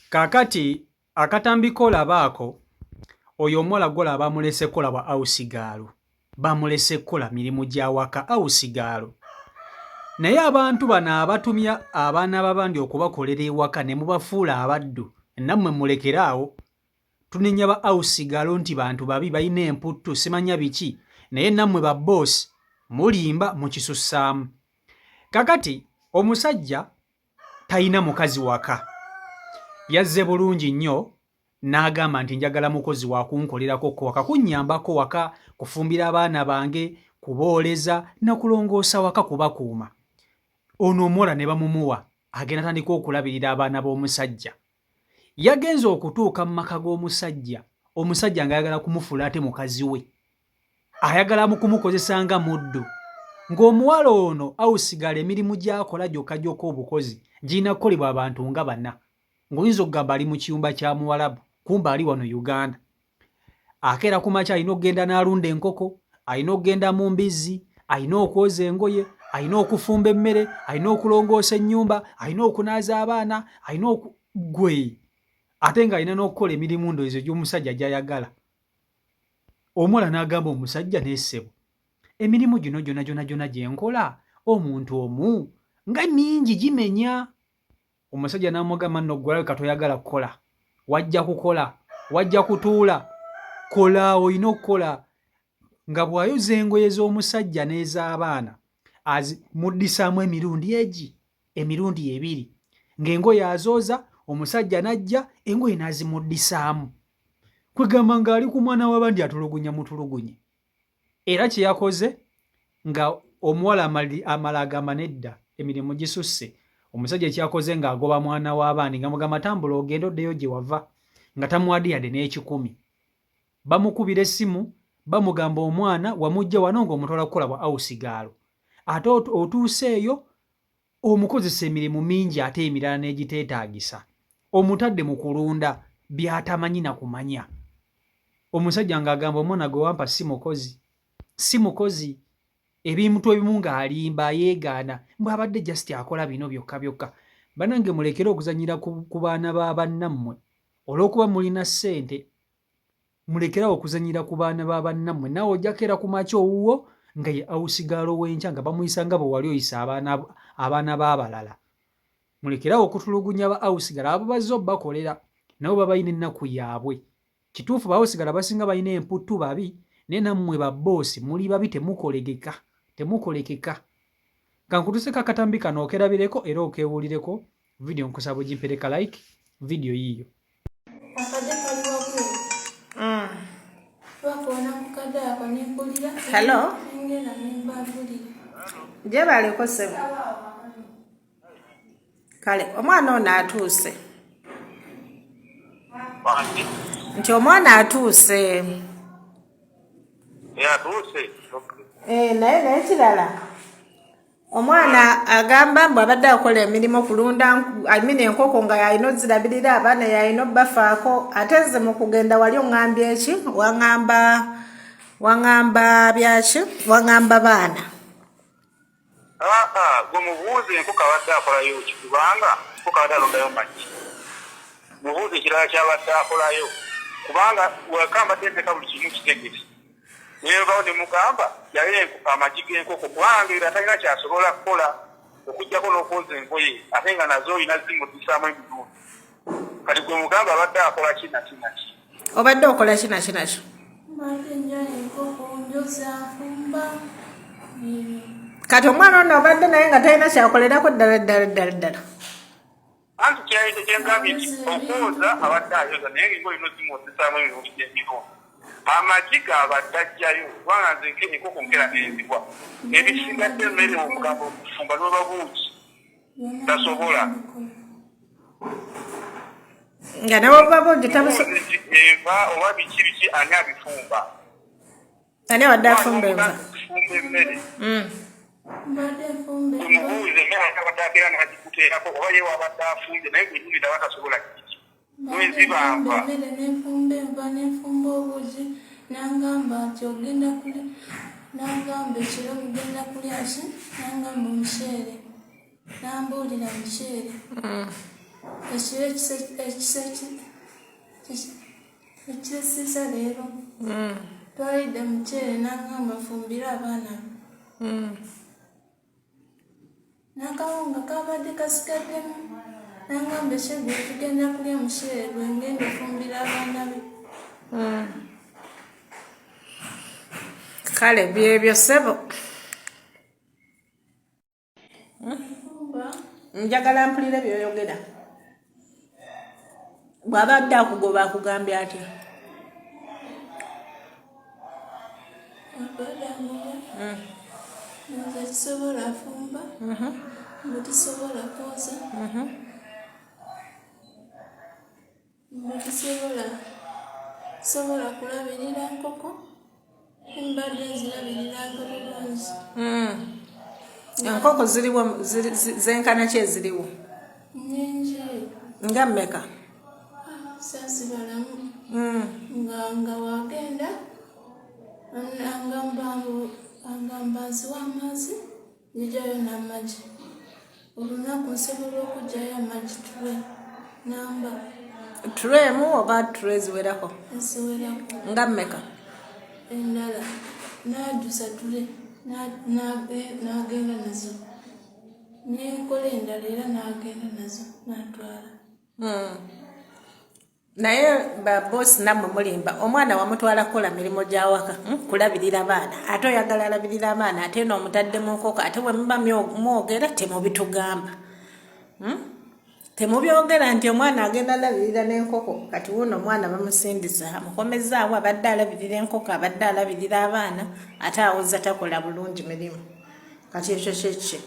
Kakati akatambikola baako oyo omuwala gola bamulese kola bwa ausigalo bamulese kola mirimu gya waka ausigalo naye abantu bano abatumya abaana babandi okubakolera ewaka ne mubafuula abaddu nammwe mulekeraawo tunenya ba ausigalo nti bantu babi balina emputtu simanya biki naye nammwe ba boss mulimba mukisussaamu. Kakati omusajja talina mukazi waka yazze bulungi nnyo n'agamba nti njagala mukozi wa kunkolerako ko waka kunnyambako waka kufumbira abaana bange kubooleza nakulongoosa waka kubakuuma. Ono omuwala ne bamumuwa agenda tandika okulabirira abaana b'omusajja. Yagenza okutuuka mu maka g'omusajja omusajja ng'ayagala kumufuula ate mukazi we ayagala mu kumukozesa nga muddu ng'omuwala ono ausigala emirimu gy'akola gyokka gyokka obukozi girina kukolebwa abantu nga bana ng'oyinza okugamba ali mu kiyumba kya Muwarabu kumba ali wano Uganda. Akeera ku makya alina okugenda n'alunda enkoko, alina okugenda mu mbizzi, alina okwoza engoye, alina okufumba emmere, alina okulongoosa ennyumba, alina okunaaza abaana, alina gwe ate ng'alina n'okukola emirimu ndowooza gy'omusajja gy'ayagala. Omuwala n'agamba omusajja n'essebo, emirimu gino gyonna gye nkola omuntu omu nga mingi gimenya. Omusajja n'amugamba nno ggwe olabika toyagala kukola, wajja kukola, wajja kutuula, kola olina okukola. Nga bw'ayoza engoye z'omusajja n'ez'abaana muddisaamu emirundi ebiri ng'engoye azooza omusajja n'ajja engoye n'azimuddisaamu kwegamba ng'ali ku mwana w'abandi atulugunya mutulugunye. Era kye yakoze nga omuwala amala agamba nedda emirimu gisusse. Omusajja ekyakoze ng'agoba mwana w'abaandi nga mugamba tambula ogenda oddeyo gye wava nga tamuwadde yadde n'ekikumi. Bamukubira essimu bamugamba omwana wamujja wano ng'omutwala kukola bwa ausigalo ate otuuseeyo omukozesa emirimu mingi ate emirala n'egiteetaagisa omutadde mu kulunda by'atamanyi na kumanya. Omusajja ng'agamba omwana gwe wampa si mukozi ebintu ebimu ng'alimba yeegaana bw'abadde just akola bino byokka byokka. Bannange mulekere okuzanyira ku baana ba bannammwe olw'okuba mulina ssente, mulekerawo okuzanyira ku baana ba bannammwe. Naawe ojja keera ku makya owuwo nga ye ausigalo w'enkya nga bamuyisa nga bwe wali oyisa abaana b'abalala. Mulekerawo okutulugunya ba ausigalo abo bazze obbakolera nabo baba balina ennaku yaabwe. Kituufu ba ausigalo abasinga balina emputtu babi naye nammwe ba boosi muli babi temukolekeka. Kankutuse akatambi kano okerabireko era okeewulireko video nkusaba ogimpereka like video yiyo. Hello. Jebaleko sebo. Kale omwana ono atuuse. Nti omwana atuuse. Atuuse. Naye kirala. Omwana agamba mbu abadde akola emirimu kulunda enkoko nga yalina ozirabirira abaana yalina obbafaako ate nze mu kugenda wali oŋŋambye eki waŋŋamba byaki waŋŋamba baana. Gwe mubuuze enkoko abadde akolayo ki kubanga enkoko abadde alondayo magi. Mubuuze ekirala kyabadde akolayo kubanga wakambadde nteka buli kimu kitegese. Nevawo ne mugamba yalina amagi g'enkoko kubanga era talina kyasobola kukola okuggyako n'okwoza engoye ate nga nazo olina zimuddisaamu emirundi. Kati gwe mugamba abadde akola kinaki. Obadde okola kinaki? Kati omwana ono obadde naye nga talina kyakolerako ddala. Anti kyayite kyengambye nti okwoza abadde ayoza naye ng'engoye no zimuddisaamu emirundi gy'emirundi. Amagi g'abadde ajjayo kubanga nze enkoko nkera n'enzibwa ebisigadde emmere omugamba okufumba n'oba buugi tasobola. Nga ne bwoba buugi eva oba biki ani abifumba? Ani abadde afumba enva? Fumba emmere. Tumubuuze emmere abadde akeera n'agikuteerako oba ye wabadde afunze naye gwe nyingi taba tasobola kiki. Mwezibamba. Nangamba nti ogenda kuli nangamba ekiro ogenda kulya ki nangamba omuceere nambuulira muceere ekiro ekisisa leero twalidde muceere n'angamba fumbira abaana be n'akawunga kabadde kasigaddemu n'angamba ekyeggulo tugenda kulya muceere gwe ngenda ofumbira abaana be. kale byebyo ssebo njagala mpulire byoyogera. Bw'abadde akugoba akugambye atya? Nze tisobola fumba, mbe tisobola kwoza, mbe tisobola kulabirira nkoko, mbadde nzirabiriranga bulungi. Enkoko ziriwo zenkana ki eziriwo? Nnyingi. Nga mmeka? Saasibalamu. Nga wagenda angamba nziwa amazzi njijayo n'amagi. Olunaku nsobola okuggyayo amagi tule namba. Turemu oba ture ziwerako? Eziwerako. Nga mmeka? Endala n'ajusa tule n'agenda nazo. N'enkola endala era n'agenda nazo n'atwala. Naye babosi nammwe mulimba omwana wamutwala kukola mirimu gya waka kulabirira baana ate oyagala alabirira abaana ate n'omutadde mu nkoko ate bwe muba mwogera temubitugamba. Temubyogera nti omwana agenda alabirira n'enkoko kati wuno omwana bamusindisa amukomezaawo abadde alabirira enkoko abadde alabirira abaana ate awoza takola bulungi mirimu kati ekyo kyekye.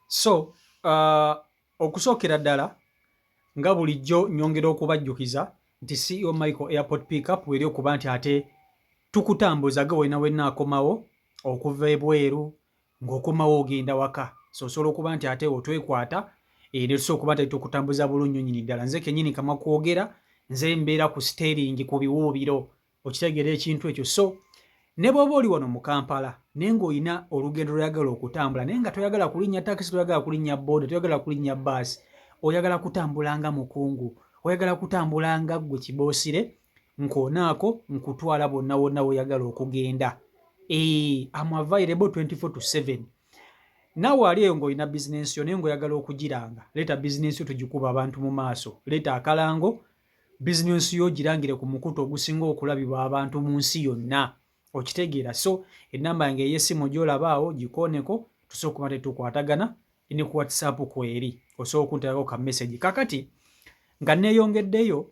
So okusookera ddala nga bulijjo nyongera okubajjukiza nti CEO Michael Airport Pickup weri okuba nti ate tukutambuza ge wena wenna akomawo okuva ebweru ng'okomawo ogenda waka. So osobola okuba nti ate otwekwata ne tusobola okuba nti tukutambuza bulungi nnyini ddala. Nze kennyini kama kwogera nze mbeera ku steeringi ku biwuubiro okitegeera ekintu ekyo. So ne bw'oba oli wano mu Kampala naye ng'olina olugendo lw'oyagala okutambula naye nga toyagala kulinnya takisi, toyagala kulinnya booda, toyagala kulinnya baasi, oyagala kutambulanga mukungu, oyagala kutambulanga ggwe kiboosire, nkoonaako nkutwala bonna wonna w'oyagala okugenda. I'm available 24/7. Naawe ali eyo ng'olina bizinensi yo naye ng'oyagala okugiranga, leeta bizinensi yo tugikuba abantu mu maaso, leeta akalango, bizinensi yo girangire ku mukutu ogusinga okulabibwa abantu mu nsi yonna. Okitegeera. So enamba yange ey'essimu gy'olabaawo gikooneko tusobola okuba tetukwatagana ne ku WhatsApp kweri osobola okunteerako ka message. Kakati nga neeyongeddeyo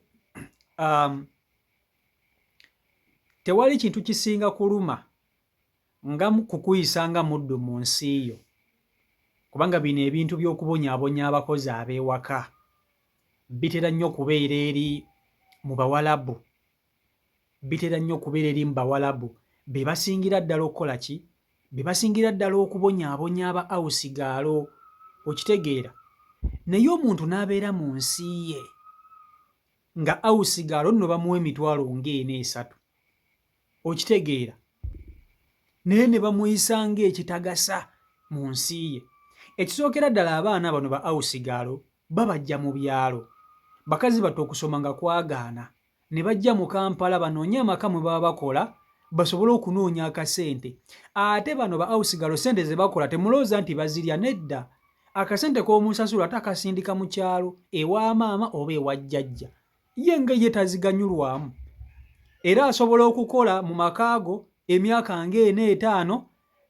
tewali kintu kisinga kuluma nga kukuyisanga muddu mu nsi yo, kubanga bino ebintu by'okubonyaabonya abakozi ab'ewaka bitera nnyo okubeera eri mu Bawalabu, bitera nnyo okubeera eri mu Bawalabu be basingira ddala okukola ki? Be basingira ddala okubonyaabonya aba awusigaalo. Okitegeera. Naye omuntu n'abeera mu nsi ye nga awusigaalo nno bamuwa emitwalo nga 3. Okitegeera. Naye ne bamuyisa ng'ekitagasa mu nsi ye. Ekisookera ddala abaana bano ba awusigaalo babajja mu byalo. Bakazi bato okusoma nga kwagaana ne bajja mu Kampala banoonye amaka mwe baba bakola basobole okunoonya akasente. Ate bano ba awusigaalo sente ze bakola temulowooza nti bazirya, nedda. Akasente k'omusasula takasindika mu kyalo ewa maama oba ewa jjajja, ye ng'ye taziganyulwamu. Era asobola okukola mu makaago emyaka nga 4-5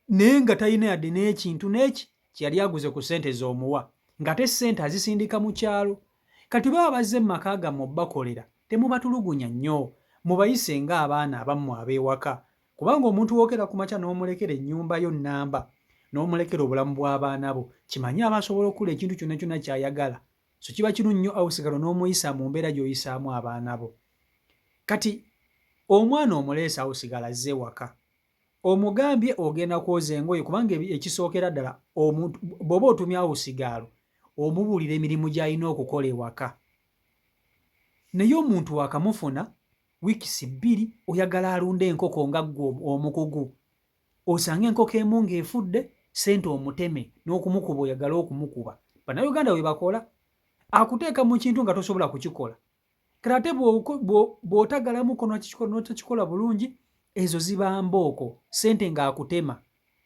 naye nga talina yadde n'ekintu n'eki kyeyali aguze ku sente z'omuwa, nga te sente azisindika mu kyalo. Kati baba bazze mu maka gammwe bakolera, temubatulugunya nnyo, mubayise ng'abaana abammwe ab'ewaka. Kubanga omuntu wookera ku makya n'omulekera ennyumba yo nnamba, n'omulekera obulamu bw'abaana bo, kimanyi aba asobola okula ekintu kyonna kyonna ky'ayagala. So kiba kirungi nnyo awusigalo n'omuyisa mu mbeera gy'oyisaamu abaana bo. Kati omwana omuleese awusigala azze waka, omugambye ogenda kwoza engoye, kubanga ekisookera ddala omuntu bw'oba otumya awusigaalo omubuulira emirimu gy'alina okukola ewaka. Naye omuntu wakamufuna wiikisi 2 oyagala alunda enkoko nga ggwe omukugu, osanga enkoko emu ng'efudde sente omuteme n'okumukuba oyagala okumukuba. Bannayuganda we bakola, akuteeka mu kintu nga tosobola kukikola. Kale ate bw'otagalamuko n'otakikola bulungi, ezo ziba mbooko, sente ng'akutema.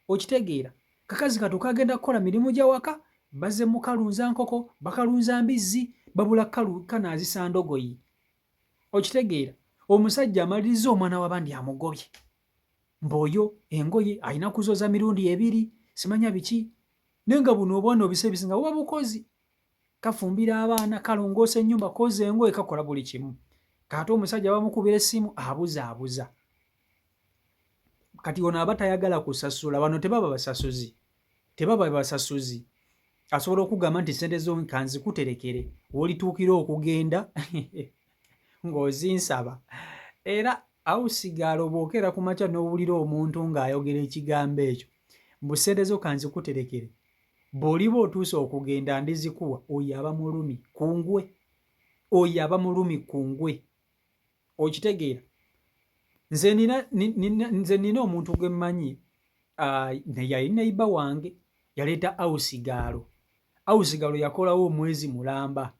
Okitegeera? Kakazi kagenda kukola mirimu gya waka, bazze mu kalunza nkoko, bakalunza mbizzi, babula kanaazisa ndogoyi. Okitegeera? Omusajja amaliriza omwana w'abandi amugobye. Mboyo engoye alina kuzoza mirundi 2, simanya biki. Nenga buno obwana obise bisinga buba bukozi. Kafumbira abaana, kalongoosa ennyumba, koza engoye, kakola buli kimu. Kati omusajja bamukubira essimu abuza. Kati ono aba tayagala kusasula, bano tebaba basasuzi. Asobola okugamba nti sente zo kanzikuterekere, wolituukira okugenda ng'ozinsaba. Era awusigaala obookera ku makya n'owulira omuntu ng'ayogera ekigambo ekyo, mbu sente zo kanzikuterekere, bw'oliba otuuse okugenda ndizikuwa, oyo aba mulumi ku ngwe. Okitegeera? Nze nina omuntu gwe mmanyi, yali neiba wange, yaleeta awusigaalo. Awusigaalo yakolawo omwezi mulamba,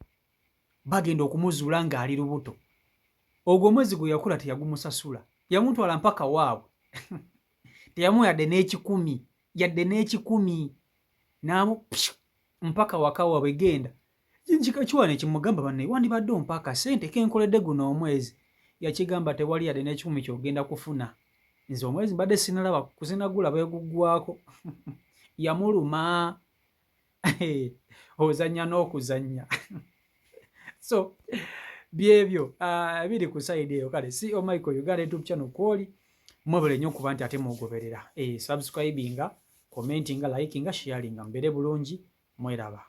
bagenda okumuzuula ng'ali lubuto. Ogwo omwezi gwe yakula teyagumusasula, yamutwala mpaka waabwe teyamuwa yadde n'ekikumi, mpaka waka waabwe genda. Kikakiwana ekimugamba banne, wandibadde mpaka sente kenkoledde guno omwezi. Yakigamba tewali yadde n'ekikumi kyogenda kufuna. Nze omwezi mbadde sinalaba kuzinagula beeguggwako. Yamuluma. Ozannya n'okuzannya. So byebyo biri ku side eyo. Kale si Michael Uganda YouTube channel kwoli mwebale nnyo kuba nti ate mugoberera. Subscribinga, commentinga, likinga, sharinga, mbere bulungi mweraba.